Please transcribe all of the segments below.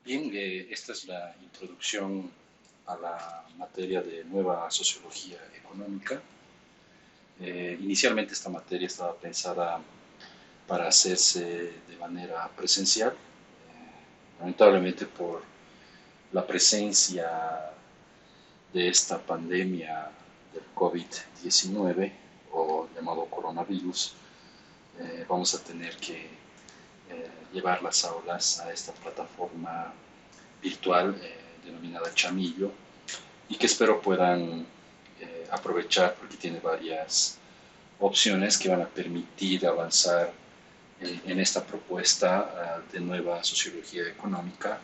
Bien, esta es la introducción a la materia de nueva sociología económica. Inicialmente esta materia estaba pensada para hacerse de manera presencial. Lamentablemente por la presencia de esta pandemia del COVID-19 o llamado coronavirus, vamos a tener que llevar las aulas a esta plataforma virtual denominada Chamillo y que espero puedan aprovechar porque tiene varias opciones que van a permitir avanzar en esta propuesta de nueva sociología económica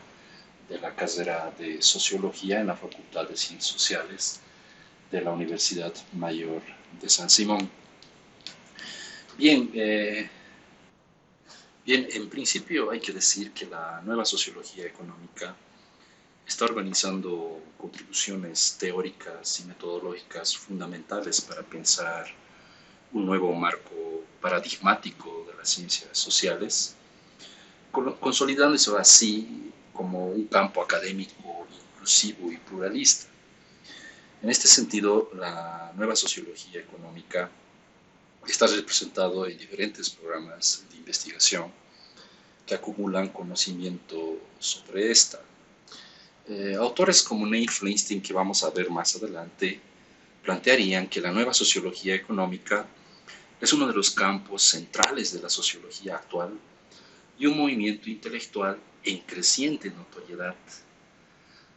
de la carrera de Sociología en la Facultad de Ciencias Sociales de la Universidad Mayor de San Simón. Bien, en principio hay que decir que la nueva sociología económica está organizando contribuciones teóricas y metodológicas fundamentales para pensar un nuevo marco paradigmático de las ciencias sociales, consolidándose así como un campo académico inclusivo y pluralista. En este sentido, la nueva sociología económica está representado en diferentes programas de investigación que acumulan conocimiento sobre esta. Autores como Neil Feinstein, que vamos a ver más adelante, plantearían que la nueva sociología económica es uno de los campos centrales de la sociología actual y un movimiento intelectual en creciente notoriedad.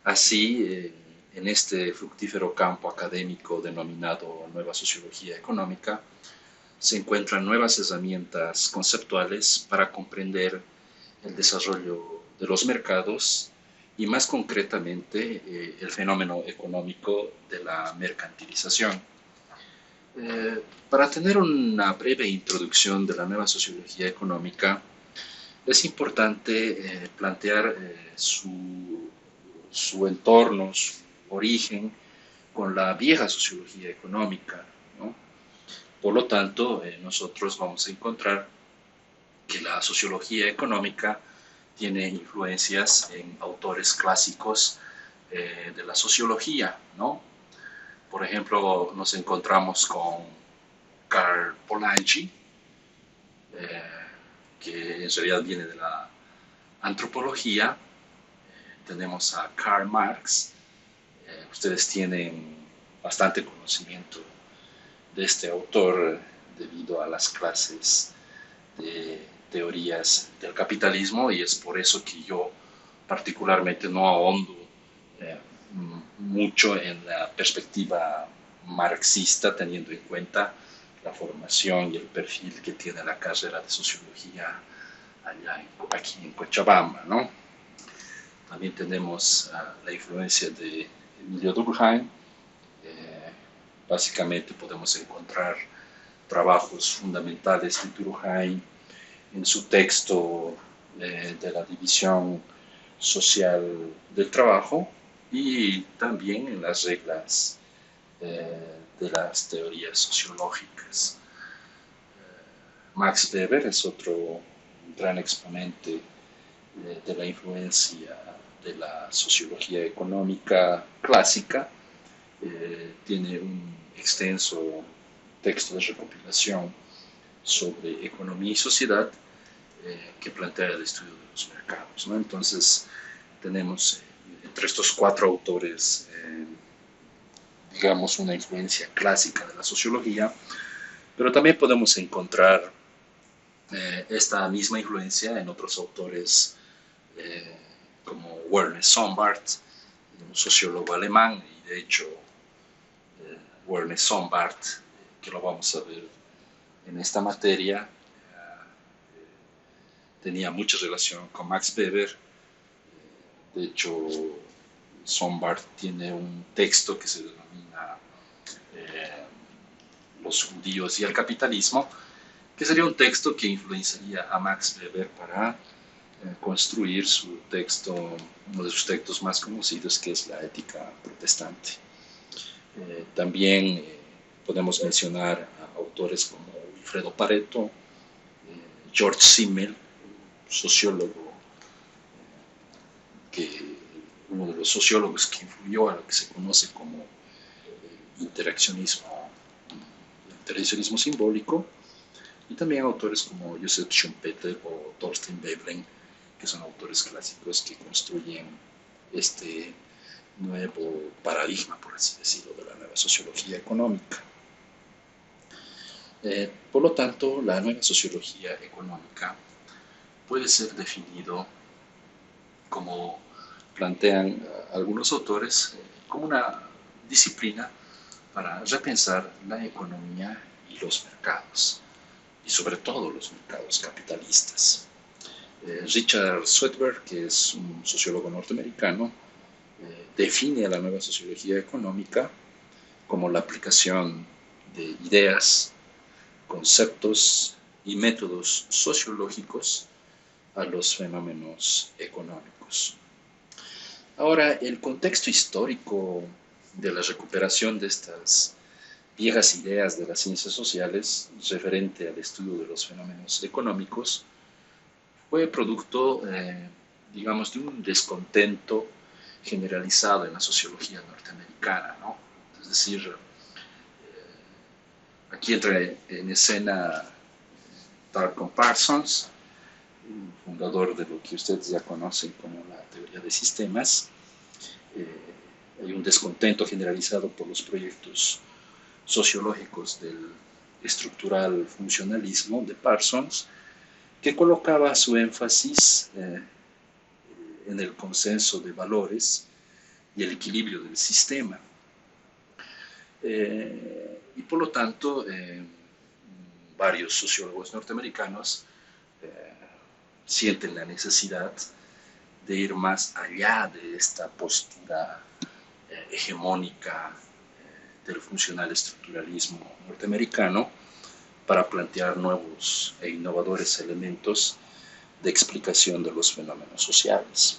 Así, en este fructífero campo académico denominado nueva sociología económica, se encuentran nuevas herramientas conceptuales para comprender el desarrollo de los mercados y más concretamente el fenómeno económico de la mercantilización. Para tener una breve introducción de la nueva sociología económica, es importante plantear su entorno, su origen con la vieja sociología económica, ¿no? Por lo tanto, nosotros vamos a encontrar que la sociología económica tiene influencias en autores clásicos de la sociología, ¿no? Por ejemplo, nos encontramos con Karl Polanyi, que en realidad viene de la antropología. Tenemos a Karl Marx. Ustedes tienen bastante conocimiento de este autor debido a las clases de teorías del capitalismo, y es por eso que yo particularmente no ahondo mucho en la perspectiva marxista, teniendo en cuenta la formación y el perfil que tiene la carrera de sociología aquí en Cochabamba, ¿no? También tenemos la influencia de Emilio Durkheim. Básicamente podemos encontrar trabajos fundamentales de Durkheim en su texto de la división social del trabajo y también en las reglas de las teorías sociológicas. Max Weber es otro gran exponente de la influencia de la sociología económica clásica. Tiene un extenso texto de recopilación sobre economía y sociedad que plantea el estudio de los mercados, ¿no? Entonces tenemos entre estos cuatro autores digamos una influencia clásica de la sociología, pero también podemos encontrar esta misma influencia en otros autores como Werner Sombart, un sociólogo alemán, y de hecho Werner Sombart, que lo vamos a ver en esta materia, tenía mucha relación con Max Weber. De hecho, Sombart tiene un texto que se denomina Los judíos y el capitalismo, que sería un texto que influenciaría a Max Weber para construir su texto, uno de sus textos más conocidos, que es la Ética protestante. También podemos mencionar a autores como Wilfredo Pareto, George Simmel, sociólogo que los sociólogos que influyó a lo que se conoce como interaccionismo simbólico, y también autores como Joseph Schumpeter o Thorstein Veblen, que son autores clásicos que construyen este nuevo paradigma, por así decirlo, de la nueva sociología económica. Por lo tanto, la nueva sociología económica puede ser definido, como plantean algunos autores, como una disciplina para repensar la economía y los mercados, y sobre todo los mercados capitalistas. Richard Swedberg, que es un sociólogo norteamericano, define a la nueva sociología económica como la aplicación de ideas, conceptos y métodos sociológicos a los fenómenos económicos. Ahora, el contexto histórico de la recuperación de estas viejas ideas de las ciencias sociales referente al estudio de los fenómenos económicos fue producto, digamos, de un descontento generalizado en la sociología norteamericana, ¿no? Es decir, aquí entra en escena Tarleton Parsons, fundador de lo que ustedes ya conocen como la teoría de sistemas. Hay un descontento generalizado por los proyectos sociológicos del estructural funcionalismo de Parsons, que colocaba su énfasis en el consenso de valores y el equilibrio del sistema. Y por lo tanto, varios sociólogos norteamericanos sienten la necesidad de ir más allá de esta postura hegemónica del funcional estructuralismo norteamericano para plantear nuevos e innovadores elementos de explicación de los fenómenos sociales.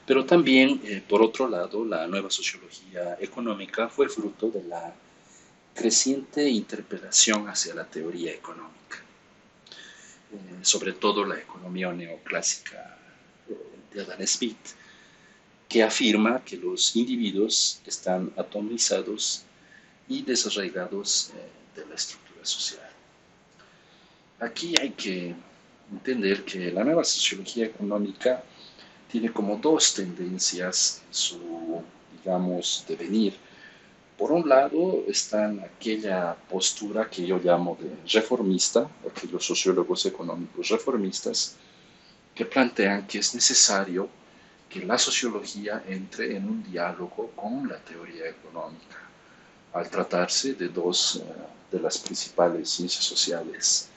Pero también, por otro lado, la nueva sociología económica fue fruto de la creciente interpelación hacia la teoría económica, sobre todo la economía neoclásica de Adam Smith, que afirma que los individuos están atomizados y desarraigados de la estructura social. Aquí hay que entender que la nueva sociología económica tiene como dos tendencias en su, digamos, devenir. Por un lado está aquella postura que yo llamo de reformista, aquellos sociólogos económicos reformistas, que plantean que es necesario que la sociología entre en un diálogo con la teoría económica, al tratarse de dos de las principales ciencias sociales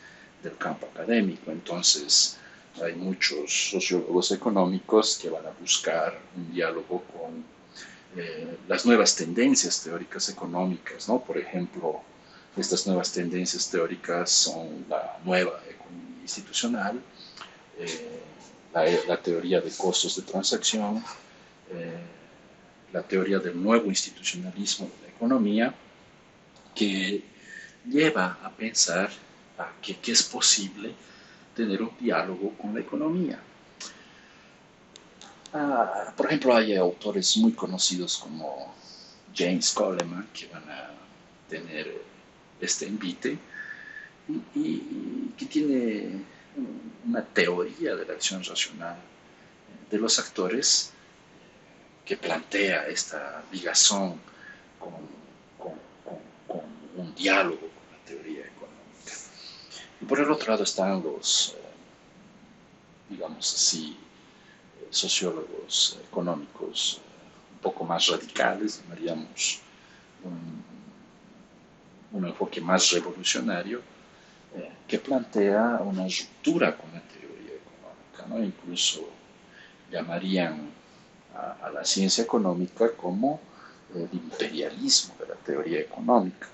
del campo académico. Entonces, hay muchos sociólogos económicos que van a buscar un diálogo con las nuevas tendencias teóricas económicas, ¿no? Por ejemplo, estas nuevas tendencias teóricas son la nueva economía institucional, la teoría de costos de transacción, la teoría del nuevo institucionalismo de la economía, que lleva a pensar que es posible tener un diálogo con la economía. Por ejemplo, hay autores muy conocidos como James Coleman que van a tener este invite y que tiene una teoría de la acción racional de los actores que plantea esta ligazón con, con un diálogo con la teoría económica. Y por el otro lado están los, digamos así, sociólogos económicos un poco más radicales, llamaríamos un enfoque más revolucionario, que plantea una ruptura con la teoría económica, ¿no? Incluso llamarían a la ciencia económica como el imperialismo de la teoría económica.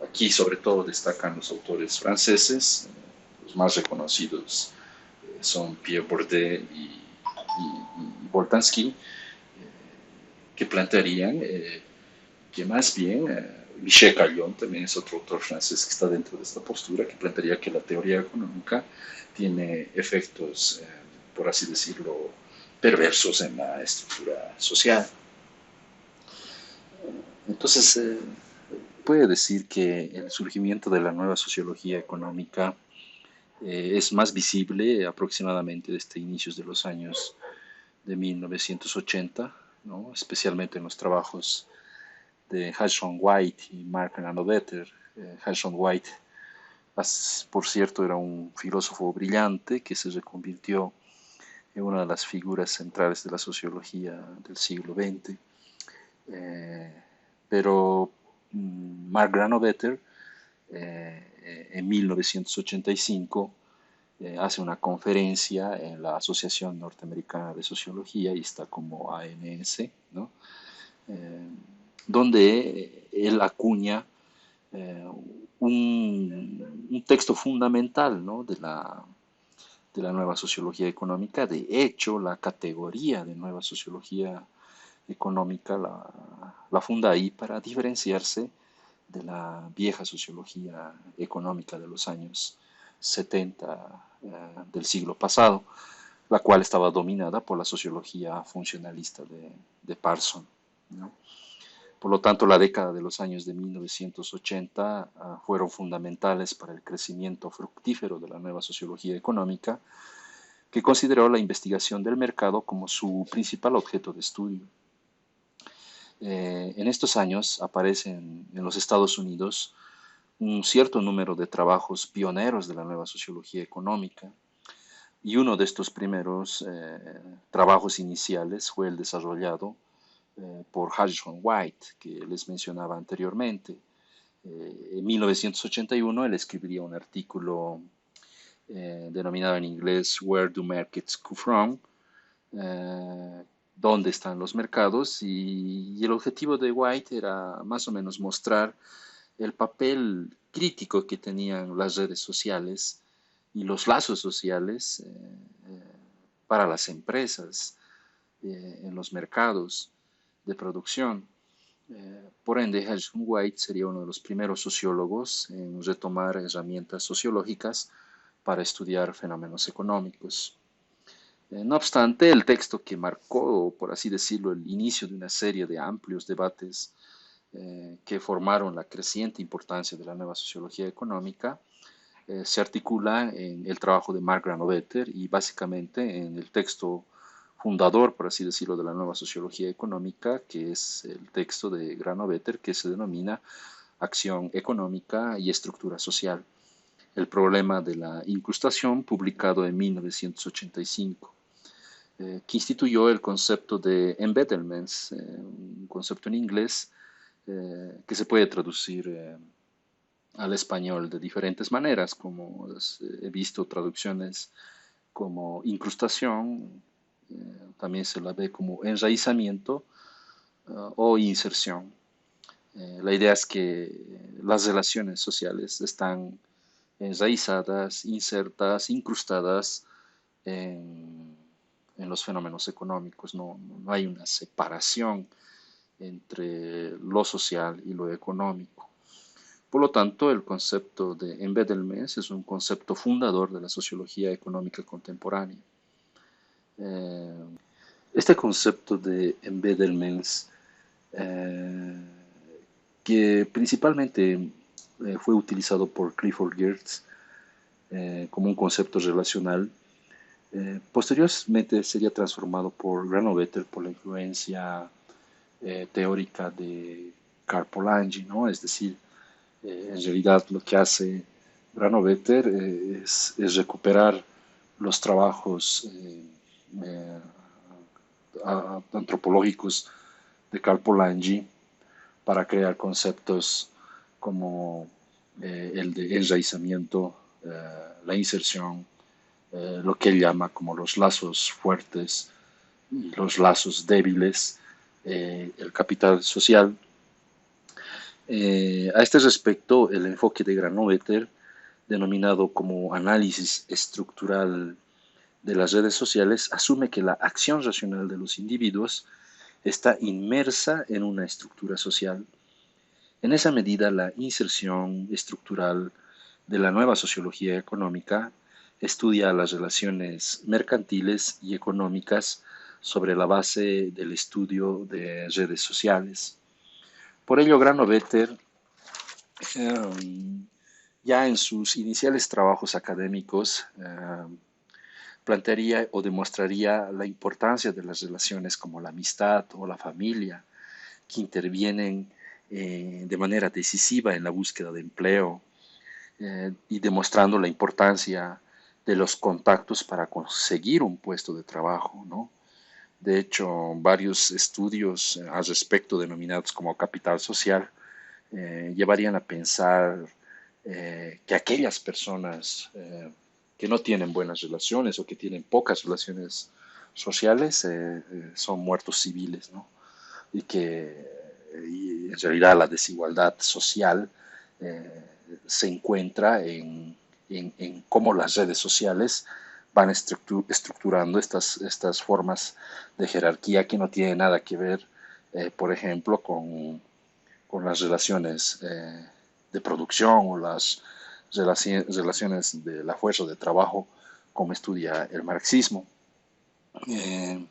Aquí sobre todo destacan los autores franceses, los más reconocidos son Pierre Bourdieu y Boltanski, que plantearían que más bien Michel Callon también es otro autor francés que está dentro de esta postura, que plantearía que la teoría económica tiene efectos, por así decirlo, perversos en la estructura social. Entonces, puede decir que el surgimiento de la nueva sociología económica es más visible aproximadamente desde inicios de los años de 1980, ¿no? Especialmente en los trabajos de Harrison White y Mark Granovetter. Harrison White, por cierto, era un filósofo brillante que se reconvirtió en una de las figuras centrales de la sociología del siglo XX. Pero Mark Granovetter, en 1985, hace una conferencia en la Asociación Norteamericana de Sociología, y está como ANS, ¿no? Eh, donde él acuña eh, un texto fundamental, ¿no? de la nueva sociología económica. De hecho, la categoría de nueva sociología económica la funda ahí para diferenciarse de la vieja sociología económica de los años 70 del siglo pasado, la cual estaba dominada por la sociología funcionalista de Parson, ¿no? Por lo tanto, la década de los años de 1980 fueron fundamentales para el crecimiento fructífero de la nueva sociología económica, que consideró la investigación del mercado como su principal objeto de estudio. En estos años aparecen en los Estados Unidos un cierto número de trabajos pioneros de la nueva sociología económica, y uno de estos primeros trabajos iniciales fue el desarrollado por Harrison White, que les mencionaba anteriormente. En 1981 él escribiría un artículo denominado en inglés Where do Markets Come From? ¿Dónde están los mercados? Y el objetivo de White era más o menos mostrar el papel crítico que tenían las redes sociales y los lazos sociales para las empresas en los mercados de producción. Por ende, Harrison White sería uno de los primeros sociólogos en retomar herramientas sociológicas para estudiar fenómenos económicos. No obstante, el texto que marcó, por así decirlo, el inicio de una serie de amplios debates que formaron la creciente importancia de la nueva sociología económica, se articula en el trabajo de Mark Granovetter y básicamente en el texto fundador, por así decirlo, de la nueva sociología económica, que es el texto de Granovetter, que se denomina Acción económica y estructura social, el problema de la incrustación, publicado en 1985, que instituyó el concepto de embeddlements, un concepto en inglés que se puede traducir al español de diferentes maneras, como he visto traducciones como incrustación, también se la ve como enraizamiento o inserción. La idea es que las relaciones sociales están enraizadas, insertas, incrustadas en los fenómenos económicos. No hay una separación entre lo social y lo económico. Por lo tanto, el concepto de embeddlement es un concepto fundador de la sociología económica contemporánea. Este concepto de embeddlements, que principalmente fue utilizado por Clifford Geertz como un concepto relacional, posteriormente sería transformado por Granovetter por la influencia teórica de Karl Polanyi, ¿no? Es decir, en realidad lo que hace Granovetter es recuperar los trabajos eh, antropológicos de Karl Polanyi para crear conceptos como el de enraizamiento, la inserción, lo que él llama como los lazos fuertes y los lazos débiles, el capital social. A este respecto, el enfoque de Granovetter, denominado como análisis estructural de las redes sociales, asume que la acción racional de los individuos está inmersa en una estructura social. En esa medida, la inserción estructural de la nueva sociología económica estudia las relaciones mercantiles y económicas sobre la base del estudio de redes sociales. Por ello, Granovetter ya en sus iniciales trabajos académicos plantearía o demostraría la importancia de las relaciones como la amistad o la familia, que intervienen de manera decisiva en la búsqueda de empleo y demostrando la importancia de los contactos para conseguir un puesto de trabajo, ¿no? De hecho, varios estudios al respecto, denominados como capital social, llevarían a pensar que aquellas personas que no tienen buenas relaciones o que tienen pocas relaciones sociales son muertos civiles, ¿no? Y en realidad la desigualdad social eh, se encuentra en cómo las redes sociales van estructurando estas formas de jerarquía que no tienen nada que ver, por ejemplo, con las relaciones de producción o las relaciones de la fuerza de trabajo, como estudia el marxismo. Eh,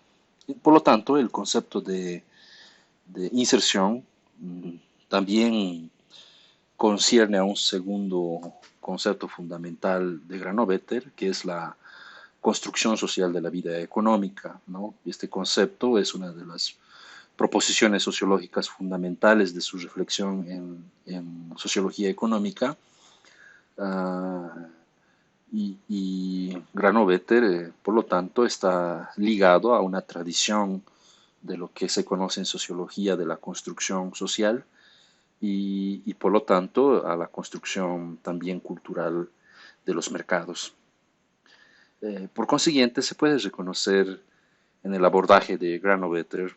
por lo tanto, el concepto de inserción también concierne a un segundo concepto fundamental de Granovetter, que es la construcción social de la vida económica, ¿no? Este concepto es una de las proposiciones sociológicas fundamentales de su reflexión en sociología económica. Uh, y Granovetter, por lo tanto, está ligado a una tradición de lo que se conoce en sociología de la construcción social y por lo tanto a la construcción también cultural de los mercados. Por consiguiente, se puede reconocer en el abordaje de Granovetter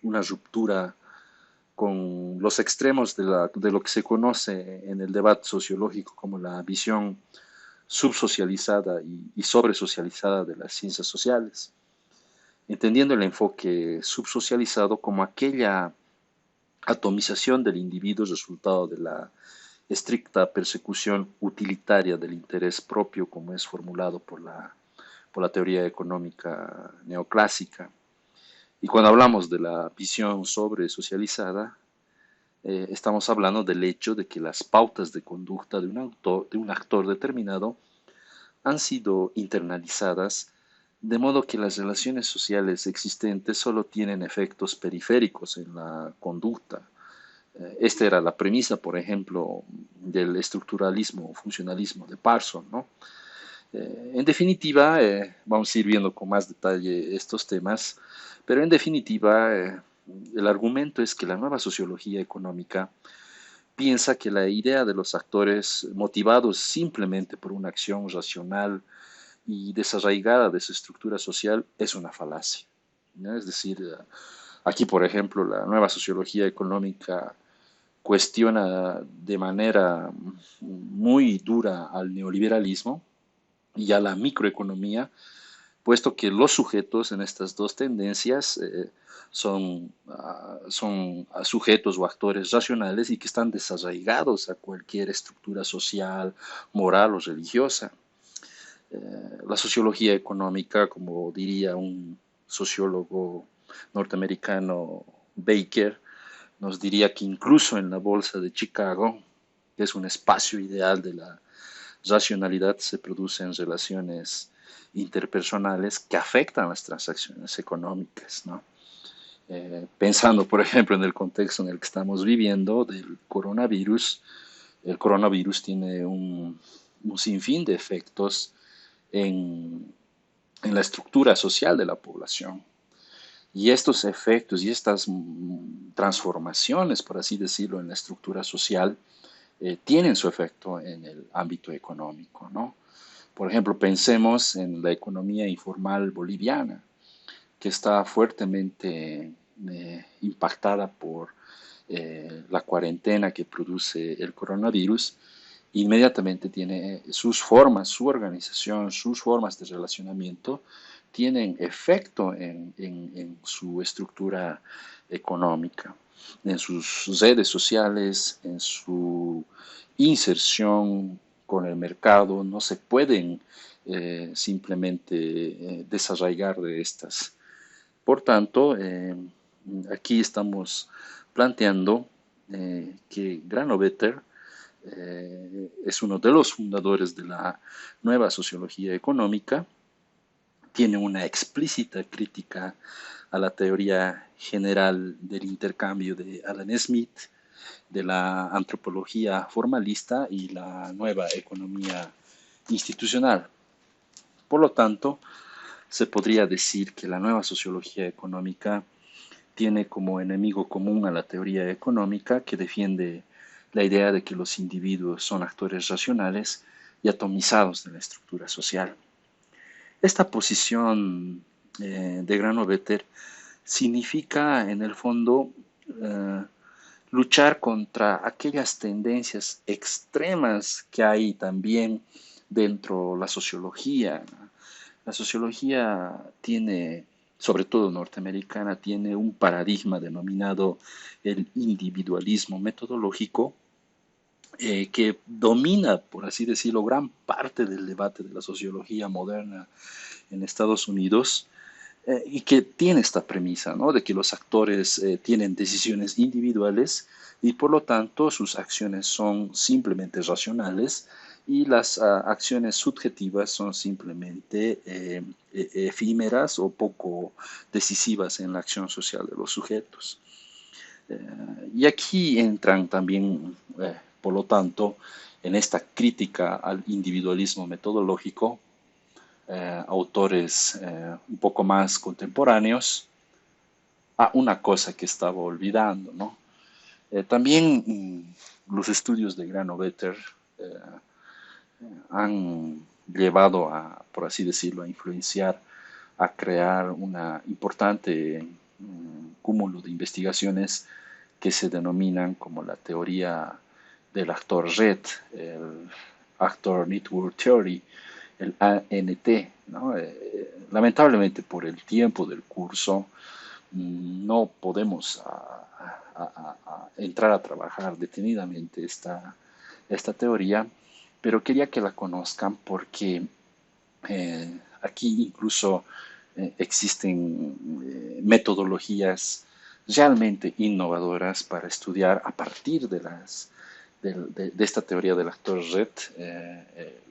una ruptura con los extremos de lo que se conoce en el debate sociológico como la visión subsocializada y sobresocializada de las ciencias sociales, entendiendo el enfoque subsocializado como aquella atomización del individuo resultado de la estricta persecución utilitaria del interés propio, como es formulado por la teoría económica neoclásica. Y cuando hablamos de la visión sobresocializada, estamos hablando del hecho de que las pautas de conducta de un actor determinado han sido internalizadas, de modo que las relaciones sociales existentes solo tienen efectos periféricos en la conducta. Esta era la premisa, por ejemplo, del estructuralismo o funcionalismo de Parson, ¿no? En definitiva, vamos a ir viendo con más detalle estos temas, pero en definitiva, el argumento es que la nueva sociología económica piensa que la idea de los actores motivados simplemente por una acción racional y desarraigada de su estructura social es una falacia, ¿no? Es decir, aquí, por ejemplo, la nueva sociología económica cuestiona de manera muy dura al neoliberalismo y a la microeconomía, puesto que los sujetos en estas dos tendencias son sujetos o actores racionales y que están desarraigados a cualquier estructura social, moral o religiosa. La sociología económica, como diría un sociólogo norteamericano, Baker, nos diría que incluso en la bolsa de Chicago, que es un espacio ideal de la racionalidad, se producen relaciones interpersonales que afectan las transacciones económicas, ¿no? Pensando, por ejemplo, en el contexto en el que estamos viviendo del coronavirus, el coronavirus tiene un sinfín de efectos en la estructura social de la población. Y estos efectos y estas transformaciones, por así decirlo, en la estructura social, tienen su efecto en el ámbito económico, ¿no? Por ejemplo, pensemos en la economía informal boliviana, que está fuertemente impactada por la cuarentena que produce el coronavirus. Inmediatamente tiene sus formas, su organización, sus formas de relacionamiento, tienen efecto en su estructura económica, en sus redes sociales, en su inserción con el mercado. No se pueden simplemente desarraigar de estas. Por tanto, aquí estamos planteando que Granovetter es uno de los fundadores de la nueva sociología económica, tiene una explícita crítica a la teoría general del intercambio de Adam Smith, de la antropología formalista y la nueva economía institucional. Por lo tanto, se podría decir que la nueva sociología económica tiene como enemigo común a la teoría económica que defiende la idea de que los individuos son actores racionales y atomizados de la estructura social. Esta posición de Granovetter significa en el fondo eh, luchar contra aquellas tendencias extremas que hay también dentro de la sociología. La sociología tiene, sobre todo norteamericana, tiene un paradigma denominado el individualismo metodológico, que domina, por así decirlo, gran parte del debate de la sociología moderna en Estados Unidos, y que tiene esta premisa, ¿no?, de que los actores tienen decisiones individuales y por lo tanto sus acciones son simplemente racionales y las acciones subjetivas son simplemente efímeras o poco decisivas en la acción social de los sujetos. Y aquí entran también, por lo tanto, en esta crítica al individualismo metodológico, autores un poco más contemporáneos, a una cosa que estaba olvidando, ¿no? También los estudios de Granovetter han llevado a, por así decirlo, a influenciar, a crear una importante cúmulo de investigaciones que se denominan como la teoría del actor red, el Actor Network Theory, el ANT, ¿no? Lamentablemente por el tiempo del curso no podemos entrar a trabajar detenidamente esta teoría, pero quería que la conozcan porque aquí incluso existen metodologías realmente innovadoras para estudiar a partir de esta teoría del actor red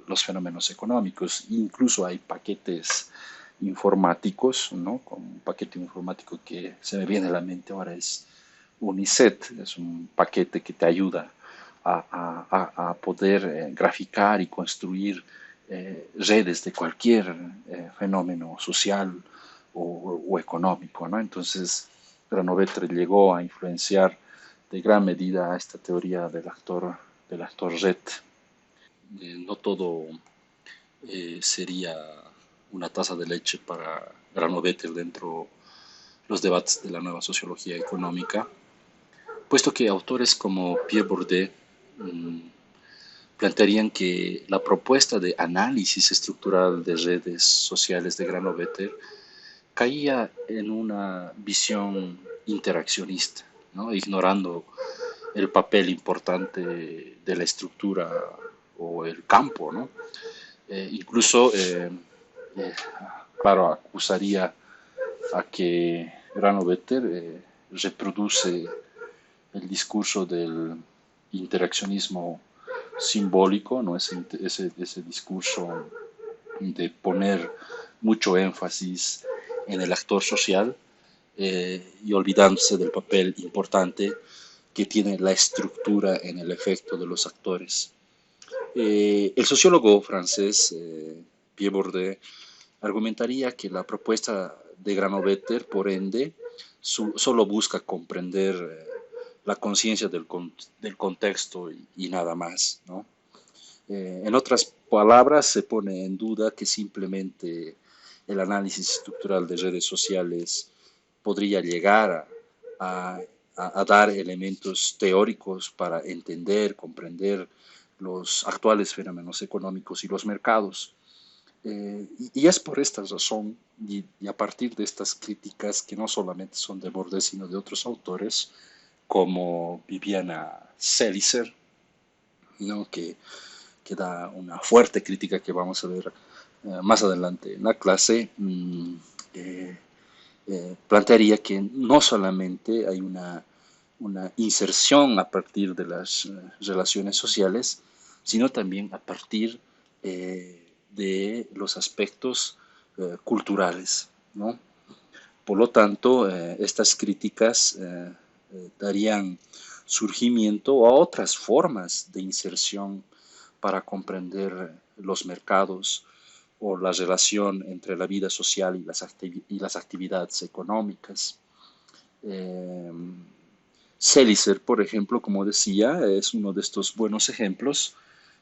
los fenómenos económicos. Incluso hay paquetes informáticos, ¿no? Como un paquete informático que se me viene a la mente ahora es Uniset, es un paquete que te ayuda a poder graficar y construir redes de cualquier fenómeno social o económico, ¿no? Entonces, Granovetter llegó a influenciar de gran medida esta teoría del actor red. No todo sería una taza de leche para Granovetter dentro de los debates de la nueva sociología económica, puesto que autores como Pierre Bourdieu plantearían que la propuesta de análisis estructural de redes sociales de Granovetter caía en una visión interaccionista, ¿no?, ignorando el papel importante de la estructura o el campo, ¿no? Incluso, claro, acusaría a que Granovetter reproduce el discurso del interaccionismo simbólico, ¿no? Ese discurso de poner mucho énfasis en el actor social y olvidándose del papel importante que tiene la estructura en el efecto de los actores. El sociólogo francés Pierre Bourdieu argumentaría que la propuesta de Granovetter, por ende, solo busca comprender la conciencia del contexto y nada más, ¿no? En otras palabras, se pone en duda que simplemente el análisis estructural de redes sociales podría llegar a dar elementos teóricos para entender, comprender los actuales fenómenos económicos y los mercados. Y es por esta razón, y a partir de estas críticas que no solamente son de Bourdieu, sino de otros autores, como Viviana Zelizer, ¿no?, que da una fuerte crítica que vamos a ver más adelante en la clase, plantearía que no solamente hay una inserción a partir de las relaciones sociales, sino también a partir de los aspectos culturales, ¿no? Por lo tanto, estas críticas darían surgimiento a otras formas de inserción para comprender los mercados o la relación entre la vida social y las actividades económicas. Eh, Célicer, por ejemplo, como decía, es uno de estos buenos ejemplos,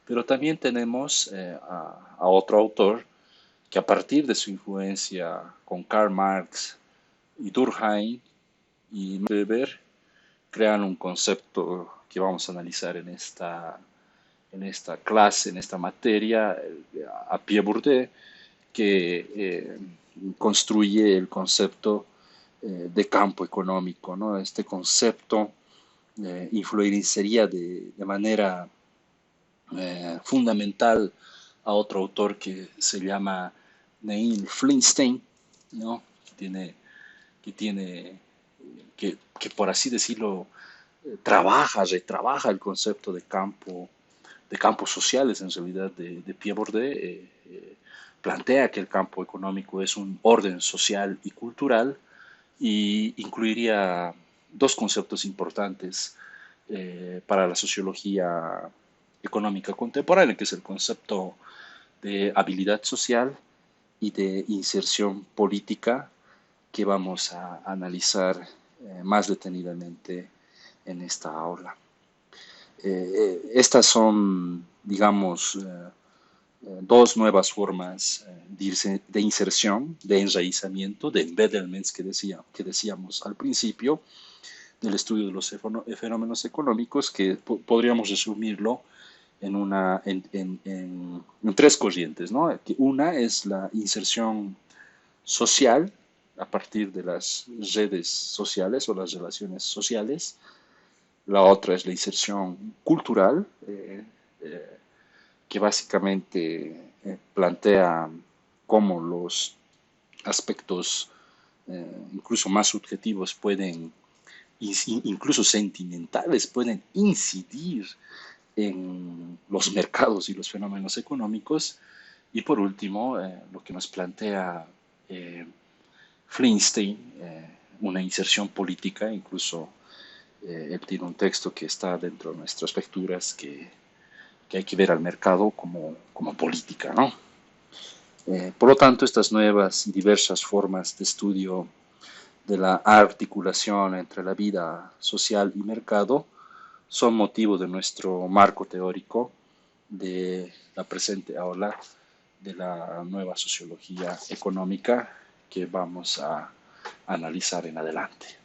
pero también tenemos a otro autor que a partir de su influencia con Karl Marx y Durkheim y Weber crean un concepto que vamos a analizar en esta clase, en esta materia, a Pierre Bourdieu, que construye el concepto de campo económico, ¿no? Este concepto influenciaría de manera fundamental a otro autor que se llama Neil Flinstein, ¿no? Que tiene que por así decirlo, retrabaja el concepto de campos sociales en realidad de Pierre Bourdieu, plantea que el campo económico es un orden social y cultural y incluiría dos conceptos importantes para la sociología económica contemporánea, que es el concepto de habilidad social y de inserción política, que vamos a analizar más detenidamente en esta aula. Estas son, digamos, dos nuevas formas de inserción, de enraizamiento, de embeddlements que decíamos al principio del estudio de los fenómenos económicos, que podríamos resumirlo en tres corrientes, ¿no? Una es la inserción social a partir de las redes sociales o las relaciones sociales. La otra es la inserción cultural, que básicamente plantea cómo los aspectos incluso más subjetivos pueden, incluso sentimentales, pueden incidir en los mercados y los fenómenos económicos. Y por último, lo que nos plantea Flinstein, una inserción política, incluso él tiene un texto que está dentro de nuestras lecturas que hay que ver al mercado como política, ¿no? Por lo tanto, estas nuevas y diversas formas de estudio de la articulación entre la vida social y mercado son motivo de nuestro marco teórico de la presente aula de la nueva sociología económica que vamos a analizar en adelante.